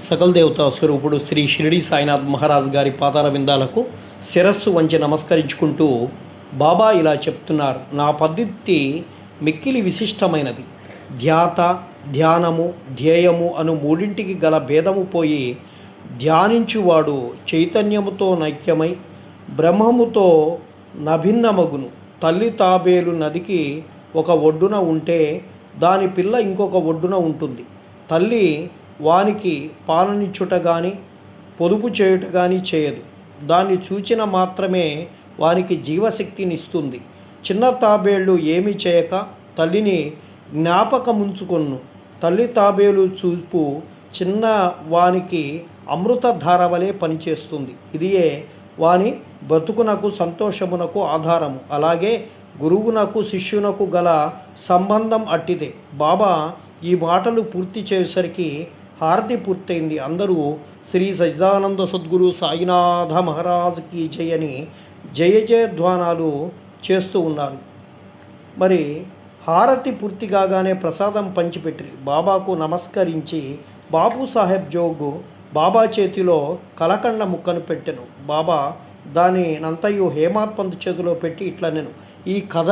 సకల దేవతా స్వరూపుడు శ్రీ షిరిడి సాయినాథ్ మహారాజ్ గారి పాదార విందాలకు శిరస్సు వంచి నమస్కరించుకుంటూ బాబా ఇలా చెప్తున్నారు. నా పద్ధతి మిక్కిలి విశిష్టమైనది. ధ్యాత, ధ్యానము, ధ్యేయము అను మూడింటికి గల భేదము పోయి ధ్యానించువాడు చైతన్యముతో నైక్యమై బ్రహ్మముతో నభిన్నమగును. తల్లి తాబేలు నదికి ఒక ఒడ్డున ఉంటే దాని పిల్ల ఇంకొక ఒడ్డున ఉంటుంది. తల్లి వానికి పాలనిచ్చుట కానీ పొదుపు చేయుట కానీ చేయదు. దాన్ని చూచిన మాత్రమే వానికి జీవశక్తినిస్తుంది. చిన్న తాబేళ్ళు ఏమీ చేయక తల్లిని జ్ఞాపకముంచుకొను. తల్లి తాబేలు చూపు చిన్న వానికి అమృతధార వలె పనిచేస్తుంది. ఇదియే వాని బతుకునకు సంతోషమునకు ఆధారము. అలాగే గురువునకు శిష్యునకు గల సంబంధం అట్టిదే. బాబా ఈ మాటలు పూర్తి చేసేసరికి హారతి పూర్తయింది. అందరూ శ్రీ సచ్చిదానంద సద్గురు సాయినాథ మహారాజ్కి జయ అని జయ జయధ్వానాలు చేస్తూ ఉన్నారు. మరి హారతి పూర్తి కాగానే ప్రసాదం పంచిపెట్టి బాబాకు నమస్కరించి బాబు సాహెబ్ జోగు బాబా చేతిలో కలకండ ముక్కను పెట్టెను. బాబా దాని నంతయు హేమాత్ పంత్ చేతిలో పెట్టి ఇట్లా నేను ఈ కథ